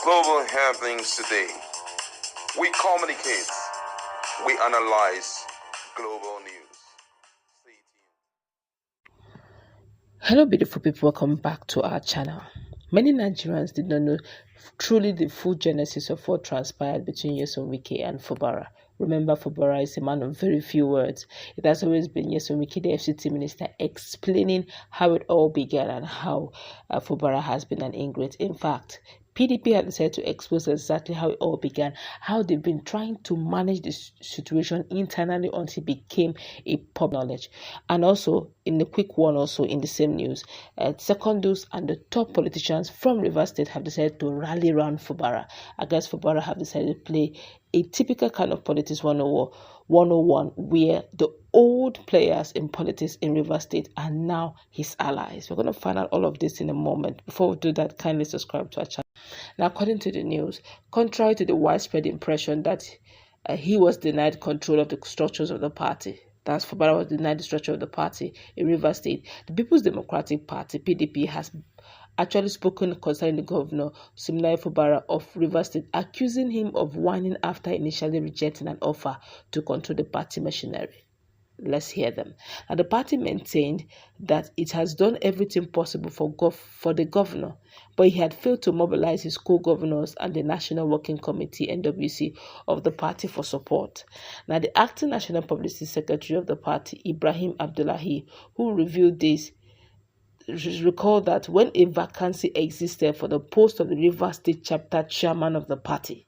Global happenings today. We communicate. We analyze global news. Stay tuned. Hello beautiful people, welcome back to our channel. Many Nigerians did not know truly the full genesis of what transpired between Nyesom Wike and Fubara. Remember, Fubara is a man of very few words. It has always been Nyesom Wike, the FCT minister, explaining how it all began and how Fubara has been an ingrate. In fact, PDP had decided to expose exactly how it all began, how they've been trying to manage this situation internally until it became a public knowledge. And also, in the quick one, also in the same news, Secondus and the top politicians from Rivers State have decided to rally around Fubara. I guess Fubara have decided to play a typical kind of politics 101, where the old players in politics in Rivers State are now his allies. We're going to find out all of this in a moment. Before we do that, kindly subscribe to our channel. Now, according to the news, contrary to the widespread impression that he was denied control of the structures of the party, that's Fubara was denied the structure of the party in Rivers State, the People's Democratic Party, PDP, has actually spoken concerning the governor, Fubara of Rivers State, accusing him of whining after initially rejecting an offer to control the party machinery. Let's hear them. Now, the party maintained that it has done everything possible for the governor, but he had failed to mobilize his co-governors and the National Working Committee (NWC) of the party for support. Now, the acting National Publicity Secretary of the party, Ibrahim Abdullahi, who revealed this, recalled that when a vacancy existed for the post of the Rivers State chapter chairman of the party,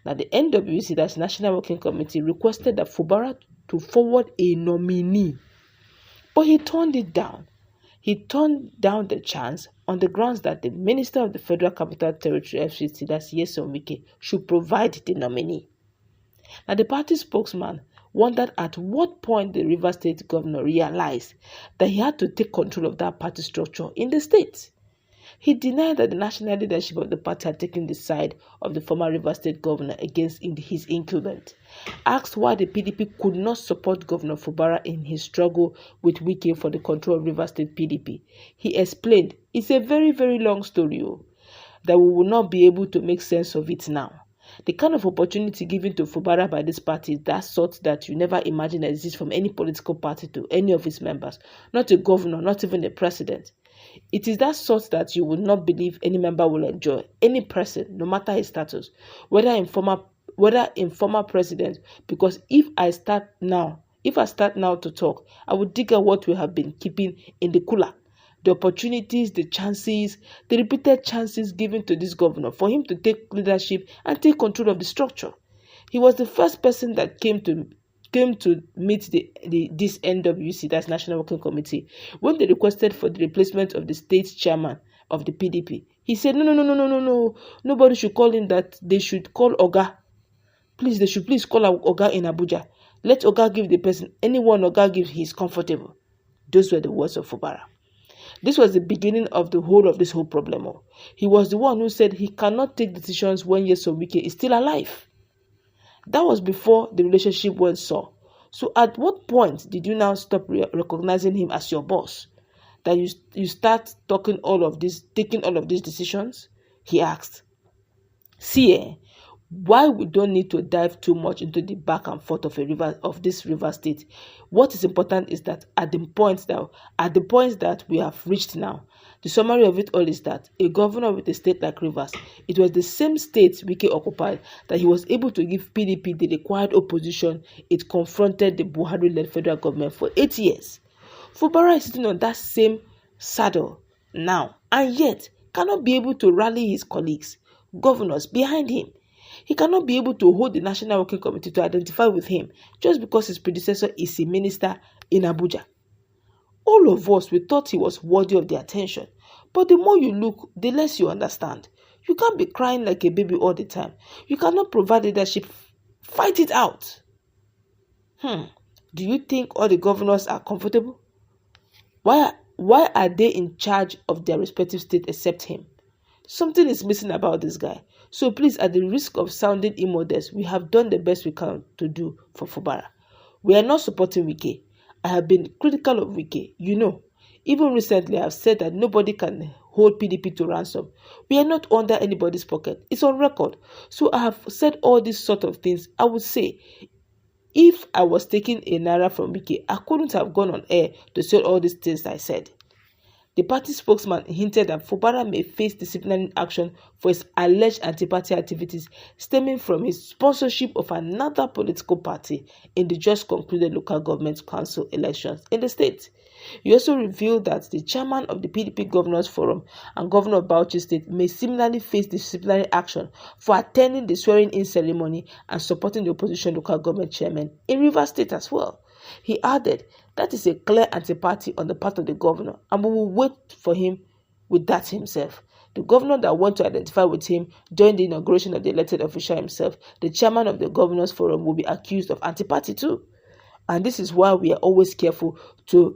now the NWC, that's National Working Committee, requested that Fubara to forward a nominee, but he turned it down. He turned down the chance on the grounds that the Minister of the Federal Capital Territory (FCT), that's Nyesom Wike, should provide the nominee. Now, the party spokesman wondered at what point the Rivers State governor realized that he had to take control of that party structure in the state. He denied that the national leadership of the party had taken the side of the former Rivers State governor against his incumbent. Asked why the PDP could not support Governor Fubara in his struggle with Wike for the control of Rivers State PDP, he explained, "It's a very, very long story that we will not be able to make sense of it now. The kind of opportunity given to Fubara by this party is that sort that you never imagine exists from any political party to any of its members, not a governor, not even a president. It is that sort that you would not believe any member will enjoy, any person, no matter his status, whether in former president, because if I start now to talk, I would dig out what we have been keeping in the cooler. The opportunities, the chances, the repeated chances given to this governor for him to take leadership and take control of the structure. He was the first person that came to meet this NWC, that's National Working Committee, when they requested for the replacement of the state chairman of the PDP. He said, no, nobody should call him that. They should call Oga. They should please call Oga in Abuja. Let Oga give the person anyone Oga gives, he's comfortable." Those were the words of Fubara. This was the beginning of this whole problem. He was the one who said he cannot take decisions when Nyesom Wike is still alive. That was before the relationship went sour. So at what point did you now stop recognizing him as your boss? That you start taking all of these decisions? He asked. See, why we don't need to dive too much into the back and forth of this River State. What is important is that at the points that we have reached now, the summary of it all is that a governor with a state like Rivers, it was the same state Wike occupied that he was able to give PDP the required opposition it confronted the Buhari-led federal government for 8 years. Fubara is sitting on that same saddle now, and yet cannot be able to rally his colleagues, governors behind him. He cannot be able to hold the National Working Committee to identify with him just because his predecessor is a minister in Abuja. All of us, we thought he was worthy of the attention. But the more you look, the less you understand. You can't be crying like a baby all the time. You cannot provide leadership. Fight it out. Do you think all the governors are comfortable? Why are they in charge of their respective state except him? Something is missing about this guy. So please, at the risk of sounding immodest, we have done the best we can to do for Fubara. We are not supporting Wike. I have been critical of Wike. Even recently, I have said that nobody can hold PDP to ransom. We are not under anybody's pocket. It's on record. So I have said all these sort of things. I would say, if I was taking a naira from Wike, I couldn't have gone on air to say all these things I said. The party spokesman hinted that Fubara may face disciplinary action for his alleged anti-party activities stemming from his sponsorship of another political party in the just concluded local government council elections in the state. He also revealed that the chairman of the PDP Governors Forum and Governor of Bauchi State may similarly face disciplinary action for attending the swearing-in ceremony and supporting the opposition local government chairman in Rivers State as well. He added, that is a clear anti-party on the part of the governor, and we will wait for him with that himself. The governor that wants to identify with him during the inauguration of the elected official himself, the chairman of the Governors Forum, will be accused of anti-party too. And this is why we are always careful to,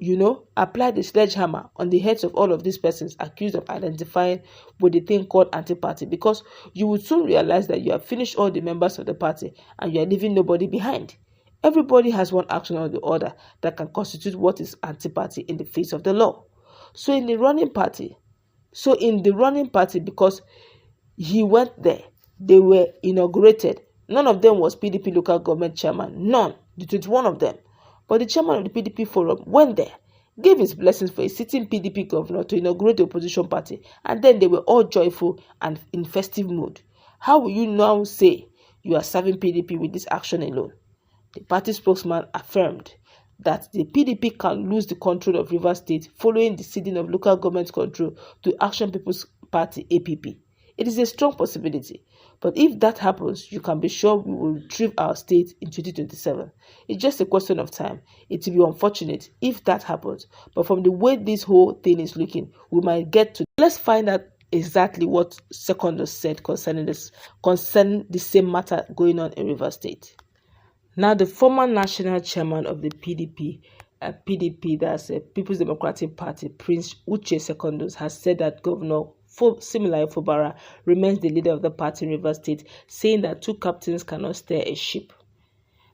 apply the sledgehammer on the heads of all of these persons accused of identifying with the thing called anti-party, because you will soon realize that you have finished all the members of the party and you are leaving nobody behind. Everybody has one action or the other that can constitute what is anti-party in the face of the law. So in the running party, because he went there, they were inaugurated. None of them was PDP local government chairman. None. The 21 of them. But the chairman of the PDP forum went there, gave his blessings for a sitting PDP governor to inaugurate the opposition party, and then they were all joyful and in festive mood. How will you now say you are serving PDP with this action alone? The party spokesman affirmed that the PDP can lose the control of Rivers State following the ceding of local government control to Action People's Party APP. It is a strong possibility, but if that happens, you can be sure we will retrieve our state in 2027. It's just a question of time. It will be unfortunate if that happens, but from the way this whole thing is looking, we might get to. Let's find out exactly what Secondus said concerning the same matter going on in Rivers State. Now, the former national chairman of the PDP, that's a People's Democratic Party, Prince Uche Secondus, has said that Governor Fubara remains the leader of the party in Rivers State, saying that two captains cannot steer a ship.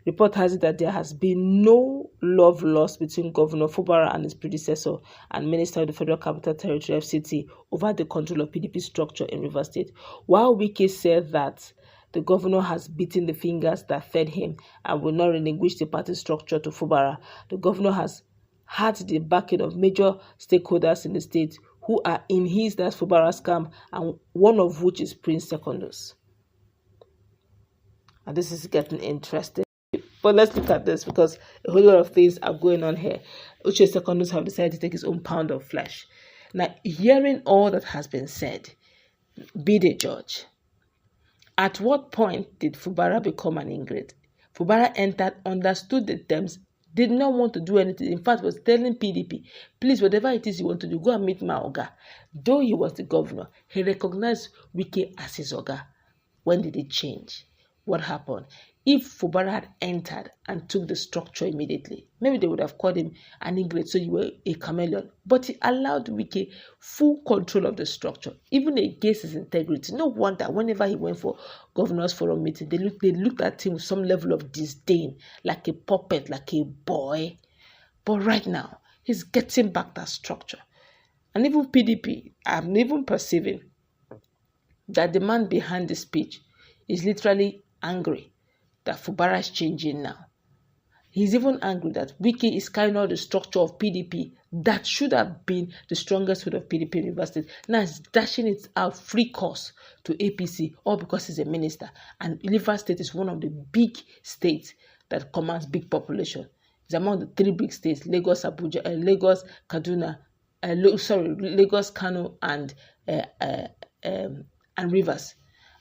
Report has it that there has been no love lost between Governor Fubara and his predecessor and Minister of the Federal Capital Territory FCT over the control of PDP structure in Rivers State. While Wike said that the governor has beaten the fingers that fed him and will not relinquish the party structure to Fubara, the governor has had the backing of major stakeholders in the state who are in that's Fubara's camp, and one of which is Prince Secondus. And this is getting interesting. But let's look at this, because a whole lot of things are going on here. Uche Secondus have decided to take his own pound of flesh. Now, hearing all that has been said, be the judge. At what point did Fubara become an ingrate? Fubara entered, understood the terms, did not want to do anything. In fact, was telling PDP, please, whatever it is you want to do, go and meet my Oga. Though he was the governor, he recognized Wike as his Oga. When did it change? What happened? If Fubara had entered and took the structure immediately, maybe they would have called him an ingrate, so you were a chameleon. But he allowed Wike full control of the structure, even against his integrity. No wonder whenever he went for Governors Forum meeting, they looked at him with some level of disdain, like a puppet, like a boy. But right now, he's getting back that structure. And even PDP, I'm even perceiving that the man behind the speech is literally angry that Fubara is changing now. He's even angry that Wike is carrying out the structure of PDP that should have been the strongest foot of PDP in Rivers State. Now he's dashing it out free course to APC, all because he's a minister. And Rivers State is one of the big states that commands big population. It's among the three big states: Lagos, Abuja, Lagos, Kaduna, Lagos, Kano, and Rivers.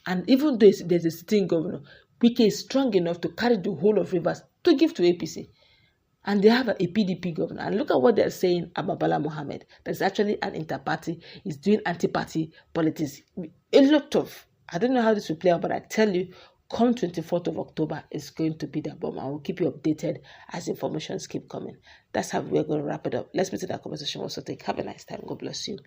And even though there's a sitting governor, Wike is strong enough to carry the whole of Rivers to give to APC. And they have a PDP governor. And look at what they're saying about Bala Mohammed. That's actually an inter-party. He's doing anti-party politics. A lot of, I don't know how this will play out, but I tell you, come 24th of October, it's going to be the bomb. I will keep you updated as informations keep coming. That's how we're going to wrap it up. Let's meet in that conversation also. Have a nice time. God bless you.